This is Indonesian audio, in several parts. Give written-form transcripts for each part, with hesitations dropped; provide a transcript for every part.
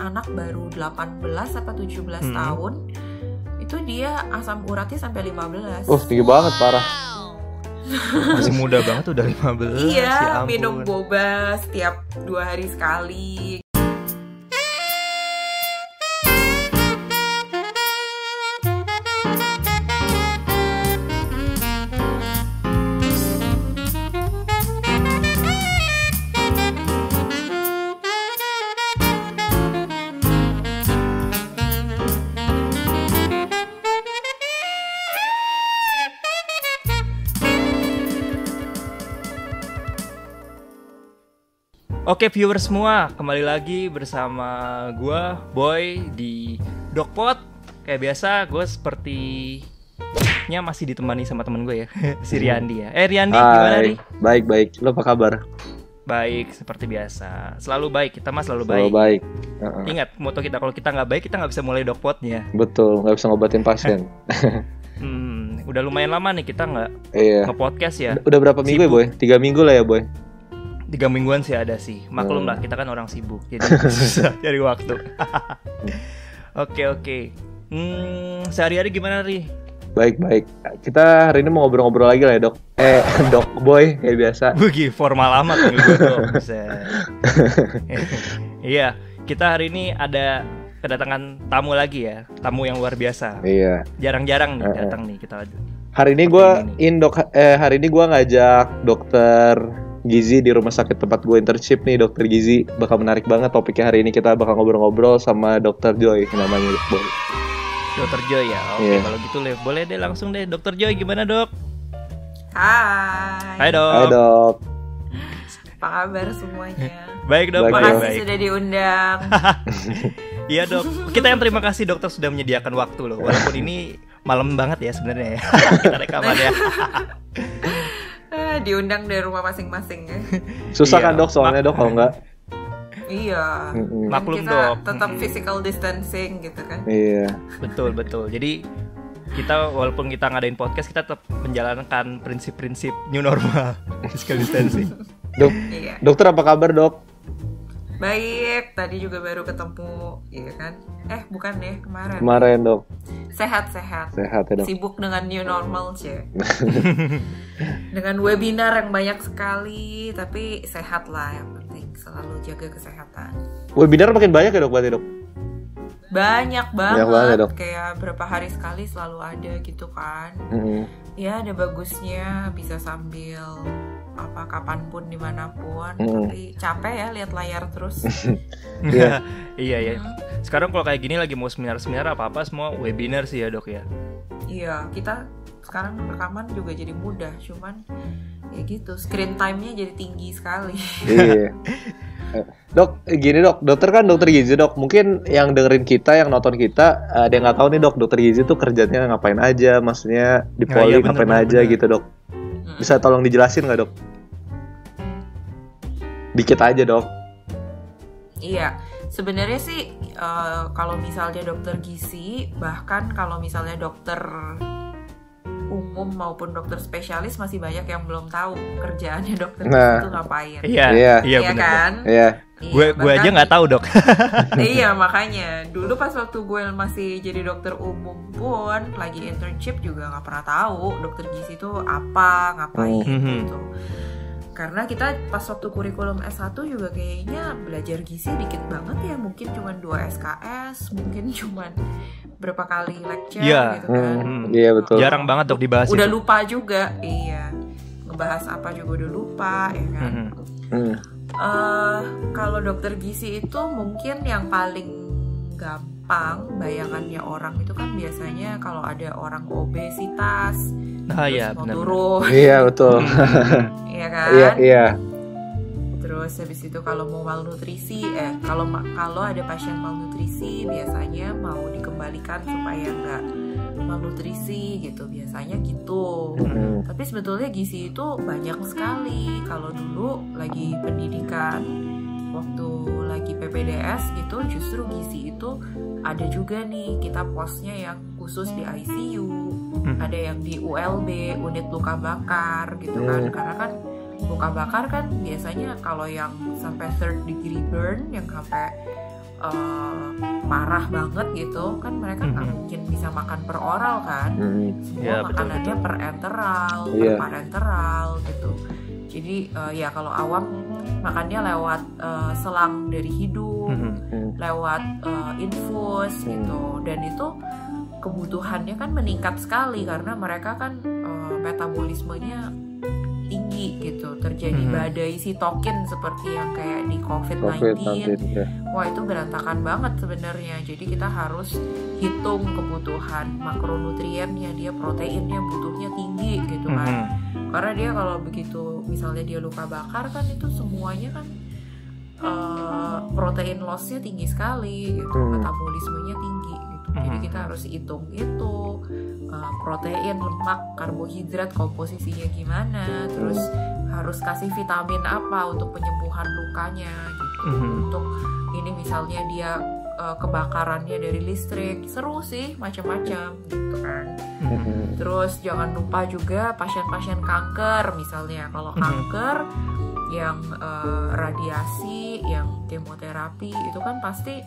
anak baru 18 atau 17 tahun, itu dia asam uratnya sampai 15. Tinggi banget, parah. Masih muda banget udah 15. Iya, minum boba setiap 2 hari sekali. Oke viewers semua, kembali lagi bersama gue Boy di Dokpot. Kayak biasa, gue sepertinya masih ditemani sama temen gue ya, si Riyandi ya. Riyandi, gimana nih? Baik, lo apa kabar? Baik, seperti biasa. Selalu baik, kita mah selalu Selalu baik. baik. Ingat, moto kita, kalau kita nggak baik, kita nggak bisa mulai Dokpotnya. Betul, nggak bisa ngobatin pasien. Udah lumayan lama nih kita nggak nge-podcast ya. Udah berapa minggu ya, Boy? 3 minggu lah ya, Boy? 3 mingguan sih ada sih. Maklum lah, kita kan orang sibuk, jadi susah cari waktu. Oke. Sehari-hari gimana, Ri? Baik. Kita hari ini mau ngobrol-ngobrol lagi lah ya, Dok. Dok Boy, kayak biasa. Wih, formal amat nih gue tuh. Iya, kita hari ini ada kedatangan tamu lagi ya. Tamu yang luar biasa. Iya. Jarang-jarang nih datang nih kita. Hari ini hari ini gue ngajak dokter Gizi di rumah sakit tempat gue internship nih, Dokter Gizi. Bakal menarik banget topiknya hari ini. Kita bakal ngobrol-ngobrol sama Dokter Joy namanya, Boy. Dokter Joy ya. Oke, kalau gitu boleh deh langsung deh. Dokter Joy gimana, Dok? Hai. Hai, Dok. Hai, Dok. Apa kabar semuanya? Baik, Dok. Makasih sudah diundang. Iya, Dok. Kita yang terima kasih dokter sudah menyediakan waktu loh. Walaupun ini malam banget ya sebenarnya ya. Kita rekaman ya. Diundang dari rumah masing-masing ya. Susah kan, Dok, soalnya, Dok, kalau enggak. Iya. Maklum, kita Dok. tetap physical distancing gitu kan. Iya. Betul. Jadi kita walaupun kita ngadain podcast, kita tetap menjalankan prinsip-prinsip new normal, physical distancing. Dok, Iya. Dokter apa kabar, Dok? Baik, tadi juga baru ketemu, iya kan? Bukan deh, kemarin. Kemarin, Dok. Sehat ya, Dok. Sibuk dengan new normal sih. Dengan webinar yang banyak sekali, tapi sehat lah yang penting. Selalu jaga kesehatan. Webinar makin banyak ya, Dok, berarti, Dok? Banyak banget, Dok. Kayak berapa hari sekali selalu ada gitu kan. Ya ada bagusnya, bisa sambil kapanpun dimanapun. Tapi capek ya lihat layar terus. Iya. Sekarang kalau kayak gini lagi mau seminar apa semua webinar sih ya, Dok ya. Iya, kita sekarang rekaman juga jadi mudah, cuman ya gitu, screen time-nya jadi tinggi sekali. Iya. Dok, gini, Dok, dokter kan dokter gizi, Dok. Mungkin yang dengerin kita, yang nonton kita, ada yang nggak tahu nih, Dok, dokter gizi tuh kerjanya ngapain aja, maksudnya di poli ngapain aja gitu, Dok. Bisa tolong dijelasin nggak, Dok? Dikit aja, Dok. Iya, sebenarnya sih kalau misalnya dokter gizi, bahkan kalau misalnya dokter umum maupun dokter spesialis masih banyak yang belum tahu kerjaannya dokter gizi itu ngapain. Iya benar kan? Iya. Gue aja nggak tahu, Dok. Iya, makanya dulu pas waktu gue masih jadi dokter umum pun lagi internship juga nggak pernah tahu dokter gizi itu apa, ngapain gitu. Karena kita pas waktu kurikulum S1 juga kayaknya belajar gizi dikit banget ya, mungkin cuma 2 SKS, mungkin cuma berapa kali lecture gitu kan. Iya, betul. Jarang banget, Dok, dibahas. Udah itu. lupa juga, iya. Ngebahas apa juga udah lupa, ya kan. Kalau dokter gizi itu mungkin yang paling gampang bayangannya orang itu kan biasanya kalau ada orang obesitas, iya, mau benar. turun. Iya, betul. Iya kan? Iya. Terus habis itu kalau mau malnutrisi, kalau ada pasien malnutrisi biasanya mau dikembalikan supaya nggak malnutrisi gitu, biasanya gitu. Tapi sebetulnya gizi itu banyak sekali. Kalau dulu lagi pendidikan, waktu lagi PPDS gitu, justru gizi itu ada juga nih kita posnya yang khusus di ICU, ada yang di ULB, unit luka bakar gitu kan. Karena kan luka bakar kan biasanya kalau yang sampai 3rd degree burn, yang sampai parah banget gitu kan, mereka nggak mungkin bisa makan per oral kan, semua makanannya per enteral, per parenteral gitu. Jadi ya kalau awam makannya lewat selang dari hidung, lewat infus gitu, dan itu kebutuhannya kan meningkat sekali karena mereka kan metabolismenya tinggi gitu, terjadi badai sitokin seperti yang kayak di COVID-19. Wah itu berantakan banget sebenarnya. Jadi kita harus hitung kebutuhan makronutriennya, dia proteinnya butuhnya tinggi gitu kan. Karena dia kalau begitu misalnya dia luka bakar kan itu semuanya kan protein lossnya tinggi sekali gitu, metabolismenya tinggi gitu. Jadi kita harus hitung itu protein, lemak, karbohidrat komposisinya gimana, terus harus kasih vitamin apa untuk penyembuhan lukanya gitu. Untuk ini misalnya dia kebakarannya dari listrik, seru sih macam-macam gitu kan. Terus jangan lupa juga pasien-pasien kanker misalnya, kalau kanker yang radiasi, yang kemoterapi itu kan pasti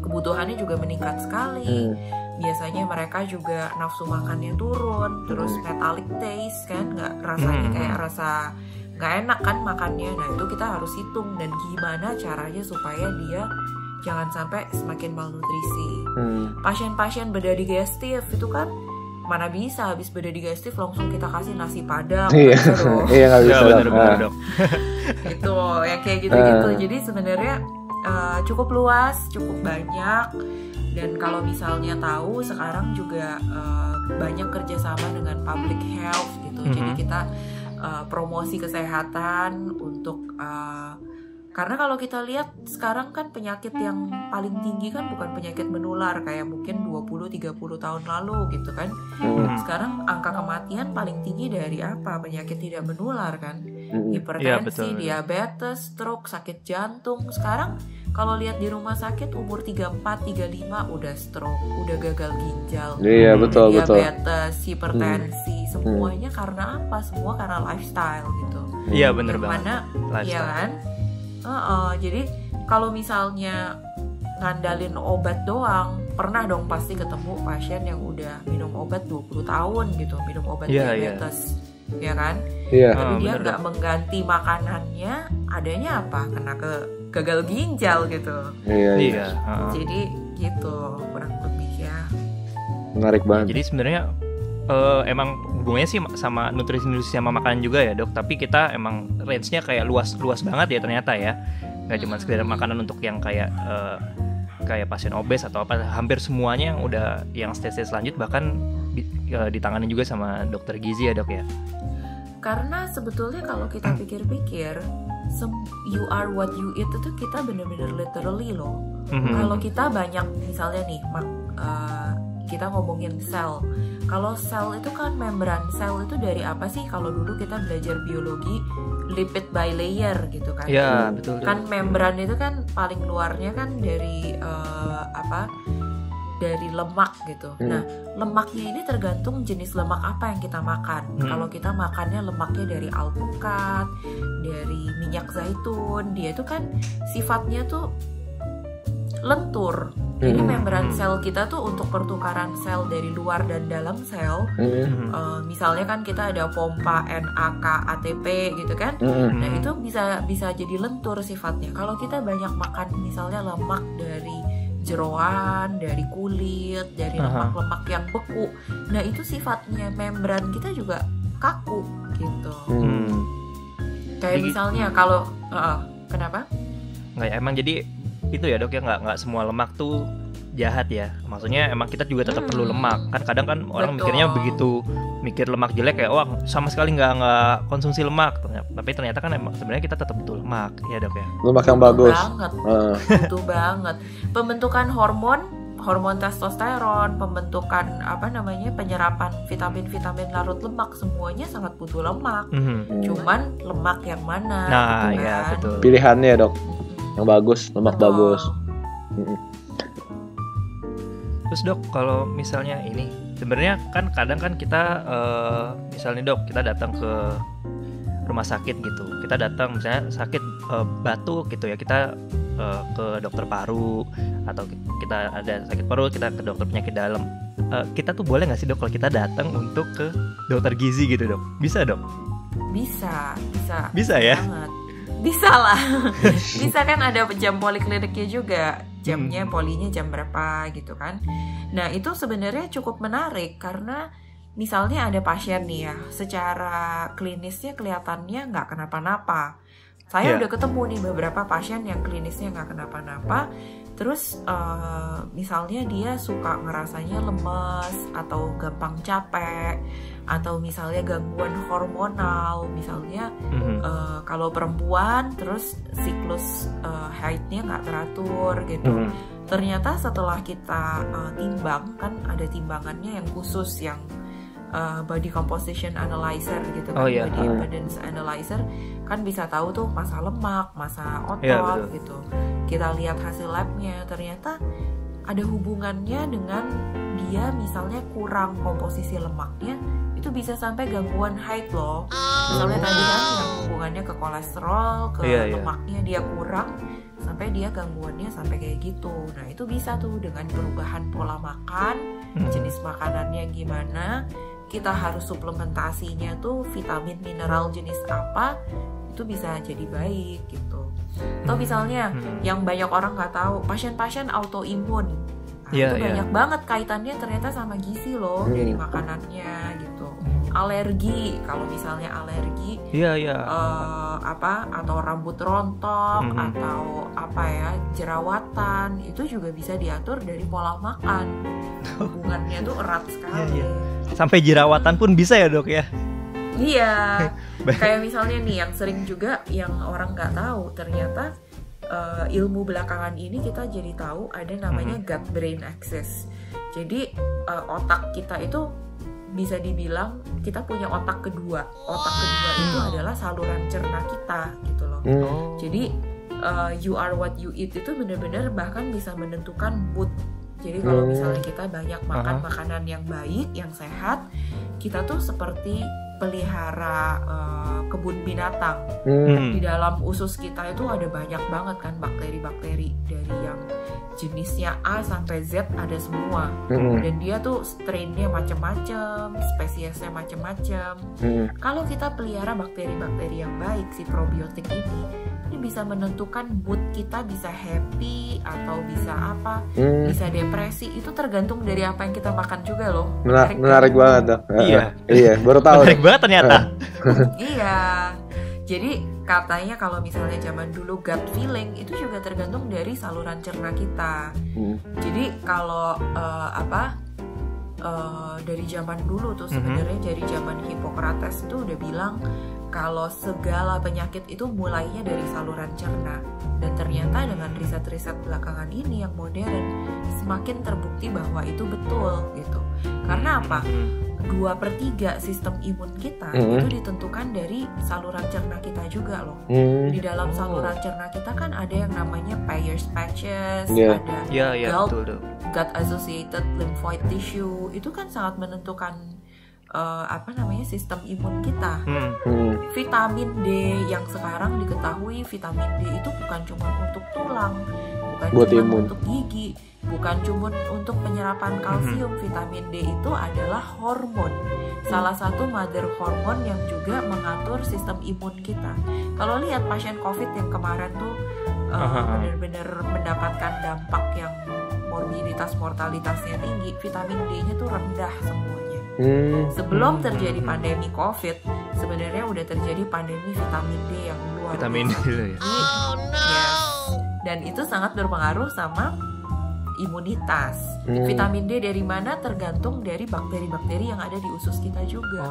kebutuhannya juga meningkat sekali. Biasanya mereka juga nafsu makannya turun, terus metallic taste kan, nggak rasanya kayak rasa nggak enak kan makannya. Nah itu kita harus hitung dan gimana caranya supaya dia jangan sampai semakin malnutrisi. Pasien-pasien bedah digestif itu kan mana bisa habis bedah digestif langsung kita kasih nasi padang. Iya nggak bisa dok. Gitu ya kayak gitu-gitu. Jadi sebenarnya cukup luas, cukup banyak. Dan kalau misalnya tahu sekarang juga banyak kerjasama dengan public health gitu. Jadi kita promosi kesehatan untuk karena kalau kita lihat sekarang kan penyakit yang paling tinggi kan bukan penyakit menular kayak mungkin 20-30 tahun lalu gitu kan. Sekarang angka kematian paling tinggi dari apa? Penyakit tidak menular kan. Hipertensi, diabetes, stroke, sakit jantung. Sekarang kalau lihat di rumah sakit umur 34-35 udah stroke, udah gagal ginjal, diabetes, hipertensi, semuanya karena apa? Semua karena lifestyle gitu. Iya benar banget. Iya kan? Jadi kalau misalnya ngandalin obat doang, pernah dong pasti ketemu pasien yang udah minum obat 20 tahun gitu, minum obat diabetes, ya kan? Tapi dia nggak mengganti makanannya, adanya apa? Kena gagal ginjal gitu. Jadi gitu kurang lebih ya. Menarik banget. Jadi sebenarnya emang hubungannya sih sama nutrisi sama makanan juga ya dok. Tapi kita emang range-nya kayak luas banget ya ternyata ya. Gak cuma sekedar makanan untuk yang kayak pasien obes atau apa. Hampir semuanya yang udah yang stage selanjut bahkan ditangani juga sama dokter gizi ya dok ya. Karena sebetulnya kalau kita pikir-pikir, you are what you eat itu kita bener-bener literally loh. Kalau kita banyak misalnya nih kita ngomongin sel. Kalau sel itu kan membran sel itu dari apa sih? Kalau dulu kita belajar biologi lipid bilayer gitu kan. Iya, betul. Kan membran itu kan paling luarnya kan dari dari lemak gitu. Nah, lemaknya ini tergantung jenis lemak apa yang kita makan. Kalau kita makannya lemaknya dari alpukat, dari minyak zaitun, dia itu kan sifatnya tuh lentur. Jadi membran sel kita tuh untuk pertukaran sel dari luar dan dalam sel. Misalnya kan kita ada pompa NAK ATP gitu kan. Nah itu bisa jadi lentur sifatnya. Kalau kita banyak makan misalnya lemak dari jeroan, dari kulit, dari lemak-lemak yang beku, nah itu sifatnya membran kita juga kaku gitu. Kayak misalnya kalau kenapa? Nggak, emang jadi itu ya dok ya, nggak semua lemak tuh jahat ya. Maksudnya emang kita juga tetap perlu lemak. Kan kadang kan orang mikirnya begitu, mikir lemak jelek kayak wah sama sekali nggak konsumsi lemak. Tapi ternyata kan emang sebenarnya kita tetap butuh lemak ya dok ya. Lemak yang bagus. Butuh banget. Pembentukan hormon testosteron, pembentukan penyerapan vitamin larut lemak, semuanya sangat butuh lemak. Cuman lemak yang mana? Nah, gitu ya kan? betul. Pilihannya dok, yang bagus, lemak bagus. Terus dok, kalau misalnya ini, sebenarnya kan kadang kan kita misalnya dok, kita datang ke rumah sakit gitu, kita datang misalnya sakit batuk gitu ya, kita ke dokter paru, atau kita ada sakit paru kita ke dokter penyakit dalam, kita tuh boleh nggak sih dok kalau kita datang untuk ke dokter gizi gitu dok? Bisa dok? Bisa ya? Banget. Bisa lah. Bisa kan, ada jam polikliniknya juga, jamnya polinya jam berapa gitu kan. Nah itu sebenarnya cukup menarik karena misalnya ada pasien nih ya, secara klinisnya kelihatannya nggak kenapa-napa. Saya udah ketemu nih beberapa pasien yang klinisnya nggak kenapa-napa. Terus misalnya dia suka ngerasanya lemes atau gampang capek, atau misalnya gangguan hormonal, misalnya kalau perempuan terus siklus haidnya nggak teratur gitu. Ternyata setelah kita timbang, kan ada timbangannya yang khusus, yang body composition analyzer gitu kan, body impedance analyzer, kan bisa tahu tuh massa lemak, massa otot gitu. Kita lihat hasil labnya, ternyata ada hubungannya dengan dia misalnya kurang komposisi lemaknya, itu bisa sampai gangguan haid loh. Misalnya tadi kan yang hubungannya ke kolesterol, ke lemaknya dia kurang, sampai dia gangguannya sampai kayak gitu. Nah itu bisa tuh dengan perubahan pola makan, jenis makanannya gimana, kita harus suplementasinya tuh vitamin mineral jenis apa, itu bisa jadi baik gitu. Atau misalnya yang banyak orang nggak tahu, pasien-pasien autoimun, itu banyak banget kaitannya ternyata sama gizi loh, dari makanannya gitu. Alergi, kalau misalnya alergi, atau rambut rontok, atau jerawatan, itu juga bisa diatur dari pola makan. Hubungannya tuh erat sekali. Sampai jerawatan pun bisa ya dok ya? Iya. Kayak misalnya nih yang sering juga yang orang nggak tahu, ternyata ilmu belakangan ini kita jadi tahu ada namanya gut brain axis. Jadi otak kita itu bisa dibilang kita punya otak kedua. Otak kedua itu adalah saluran cerna kita gitu loh. Jadi you are what you eat itu benar-benar bahkan bisa menentukan mood. Jadi kalau misalnya kita banyak makan makanan yang baik, yang sehat, kita tuh seperti pelihara kebun binatang. Di dalam usus kita itu ada banyak banget kan bakteri-bakteri, dari yang jenisnya A sampai Z ada semua. Dan dia tuh strainnya macam-macam, spesiesnya macam-macam. Kalau kita pelihara bakteri-bakteri yang baik, si probiotik ini bisa menentukan mood kita, bisa happy atau bisa apa, bisa depresi, itu tergantung dari apa yang kita makan juga loh. Menarik banget dong. Iya, baru tahu. Menarik banget ternyata. Iya. Jadi katanya kalau misalnya zaman dulu gut feeling itu juga tergantung dari saluran cerna kita. Jadi kalau dari zaman dulu tuh sebenarnya dari zaman Hippocrates itu udah bilang kalau segala penyakit itu mulainya dari saluran cerna. Dan ternyata dengan riset-riset belakangan ini yang modern semakin terbukti bahwa itu betul gitu. Karena apa? 2/3 sistem imun kita itu ditentukan dari saluran cerna kita juga loh. Di dalam saluran cerna kita kan ada yang namanya Peyer's patches, ada gut associated lymphoid tissue, itu kan sangat menentukan sistem imun kita. Vitamin D yang sekarang diketahui, vitamin D itu bukan cuma untuk tulang, bukan cuma untuk gigi, bukan cuma untuk penyerapan kalsium. Vitamin D itu adalah hormon, salah satu mother hormon yang juga mengatur sistem imun kita. Kalau lihat pasien COVID yang kemarin tuh benar-benar mendapatkan dampak yang mortalitasnya tinggi, vitamin D-nya tuh rendah semuanya. Sebelum terjadi pandemi COVID, sebenarnya udah terjadi pandemi vitamin D yang luar biasa. Dan itu sangat berpengaruh sama imunitas. Vitamin D dari mana tergantung dari bakteri-bakteri yang ada di usus kita juga.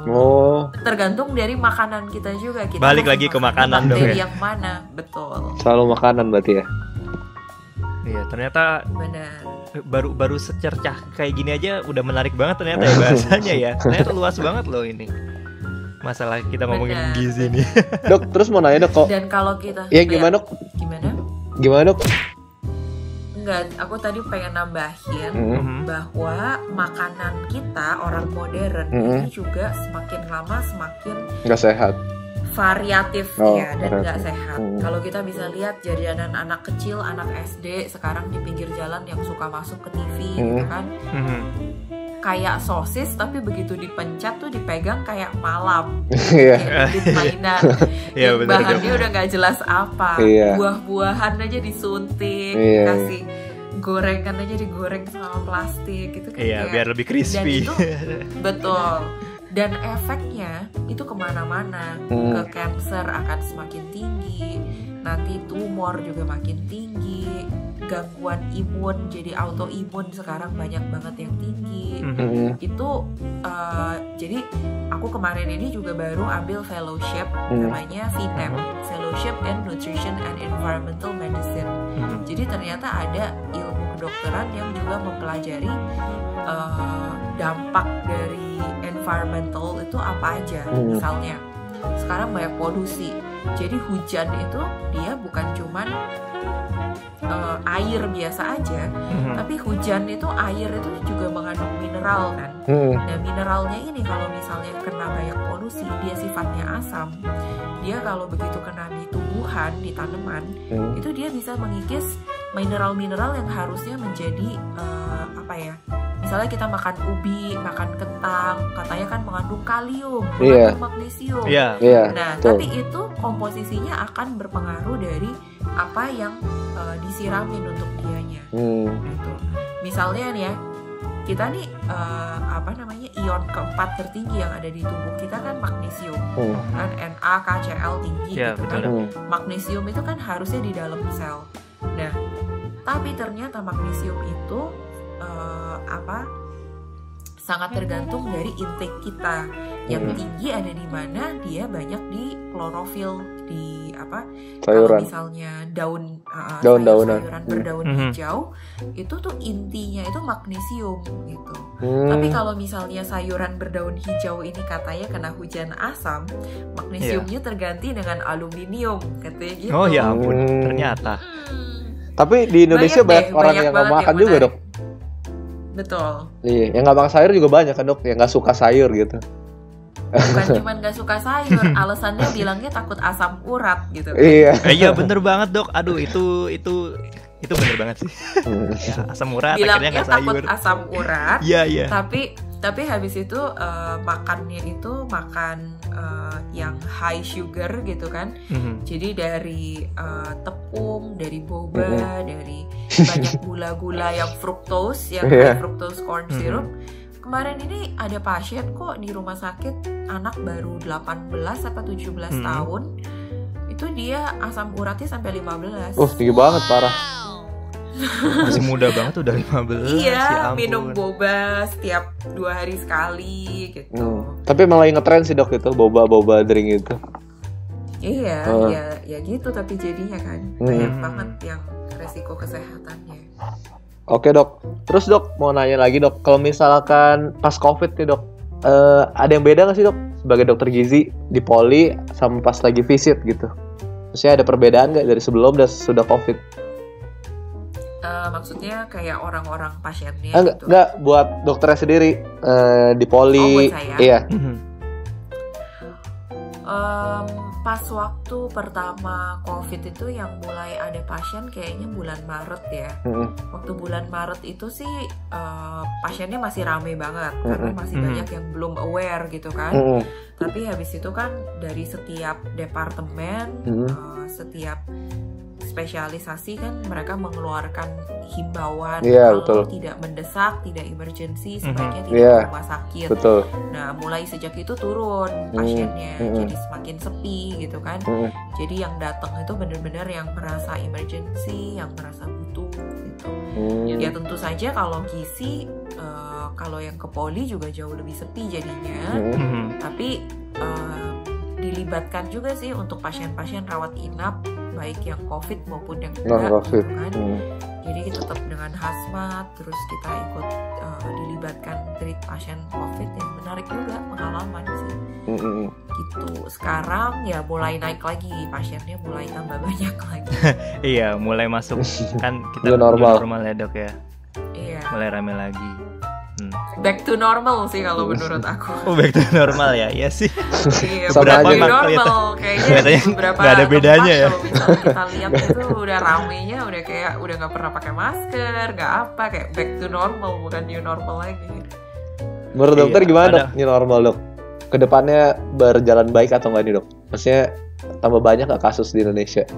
Tergantung dari makanan kita juga. Kita balik lagi ke makanan dong ya. Yang mana? Betul. Selalu makanan berarti ya. Iya, ternyata benar. Baru secercah kayak gini aja udah menarik banget ternyata ya bahasanya ya. Ternyata luas banget loh ini. Masalah kita ngomongin gizi nih. Dok, terus mau nanya dok kok. Dan kalau kita gimana dok? Gimana dok? Enggak, aku tadi pengen nambahin bahwa makanan kita orang modern ini juga semakin lama semakin nggak sehat. variatif ya dan nggak variatif. sehat. Kalau kita bisa lihat jadian anak kecil, anak SD sekarang di pinggir jalan yang suka masuk ke TV gitu kan, kayak sosis tapi begitu dipencet tuh dipegang kayak malam, kayak bibit mainan, yang bahannya udah nggak jelas apa, buah-buahan aja disuntik, kasih gorengan aja digoreng sama plastik gitu kan, biar lebih crispy. Dan itu betul. Dan efeknya itu kemana-mana, ke cancer akan semakin tinggi, nanti tumor juga makin tinggi, gangguan imun jadi autoimun sekarang banyak banget yang tinggi. Itu jadi aku kemarin ini juga baru ambil fellowship namanya FINEM, Fellowship in Nutrition and Environmental Medicine. Jadi ternyata ada ilmu kedokteran yang juga mempelajari dampak dari environmental itu apa aja. Misalnya sekarang banyak polusi, jadi hujan itu dia bukan cuman air biasa aja, tapi hujan itu air itu juga mengandung mineral kan. Nah mineralnya ini kalau misalnya kena banyak polusi, dia sifatnya asam. Dia kalau begitu kena di tumbuhan, di tanaman, itu dia bisa mengikis mineral-mineral yang harusnya menjadi misalnya kita makan ubi, makan kentang, katanya kan mengandung kalium, mengandung magnesium. Nah, tapi itu komposisinya akan berpengaruh dari apa yang disiramin untuk dianya. Gitu. Misalnya nih ya, kita nih ion keempat tertinggi yang ada di tubuh kita kan magnesium, kan NaCl tinggi gitu kan. Magnesium itu kan harusnya di dalam sel. Nah, tapi ternyata magnesium itu sangat tergantung dari intake kita. Yang tinggi ada di mana, dia banyak di klorofil, di kalau misalnya sayuran berdaun hijau itu tuh intinya itu magnesium gitu. Tapi kalau misalnya sayuran berdaun hijau ini katanya kena hujan asam, magnesiumnya terganti dengan aluminium katanya gitu. Oh ya ampun, ternyata. Tapi di Indonesia banyak orang yang nggak makan juga dok. Betul. Iya, yang nggak makan sayur juga banyak kan dok, yang nggak suka sayur gitu. Bukan cuma nggak suka sayur, alasannya bilangnya takut asam urat gitu. Iya bener banget dok. Aduh itu bener banget sih. Ya, asam urat bilangnya akhirnya nggak sayur. Takut asam urat. Iya. Tapi habis itu makannya itu makan yang high sugar gitu kan. Jadi dari tepung, dari boba, dari banyak gula-gula yang fructose, yang high fructose corn syrup. Kemarin ini ada pasien kok di rumah sakit, anak baru 18 atau 17 tahun. Itu dia asam uratnya sampai 15. Tinggi banget, parah. Masih muda banget udah 15. Iya, minum boba setiap 2 hari sekali gitu. Tapi malah ngetren sih dok itu boba drink itu. Iya, ya gitu tapi jadinya kan banyak banget yang resiko kesehatannya. Oke dok, terus dok mau nanya lagi dok, kalau misalkan pas COVID nih dok, ada yang beda nggak sih dok sebagai dokter gizi di poli sama pas lagi visit gitu? Maksudnya ada perbedaan nggak dari sebelum dan sudah COVID? Maksudnya kayak orang-orang pasiennya gitu? Enggak, buat dokternya sendiri di poli. Buat saya? Iya. Pas waktu pertama COVID itu yang mulai ada pasien kayaknya bulan Maret ya. Waktu bulan Maret itu sih pasiennya masih rame banget karena masih banyak yang belum aware gitu kan. Tapi habis itu kan dari setiap departemen, setiap spesialisasi kan mereka mengeluarkan himbauan kalau tidak mendesak, tidak emergency, sebaiknya tidak ke rumah sakit. Betul. Nah, mulai sejak itu turun pasiennya, jadi semakin sepi gitu kan. Jadi yang datang itu benar-benar yang merasa emergency, yang merasa butuh gitu. Ya tentu saja kalau gizi, kalau yang ke poli juga jauh lebih sepi jadinya. Tapi dilibatkan juga sih untuk pasien-pasien rawat inap, baik yang COVID maupun yang enggak gitu kan. Jadi tetap dengan hazmat, terus kita ikut dilibatkan treat pasien COVID, yang menarik juga pengalaman sih. Gitu. Sekarang ya mulai naik lagi, pasiennya mulai tambah banyak lagi. Iya, mulai masuk kan kita normal ya dok ya. Iya. Mulai rame lagi. Back to normal sih kalau menurut aku. Oh, back to normal ya, iya sih. Iya, Sama back to aja. normal kayaknya beberapa nggak ada bedanya ya. Kalau misalnya kita lihat itu udah ramenya, udah kayak udah nggak pernah pakai masker, nggak apa, kayak back to normal bukan new normal lagi. Menurut dokter gimana ada. dok? New normal dok? Kedepannya berjalan baik atau nggak nih dok? Maksudnya tambah banyak nggak kasus di Indonesia?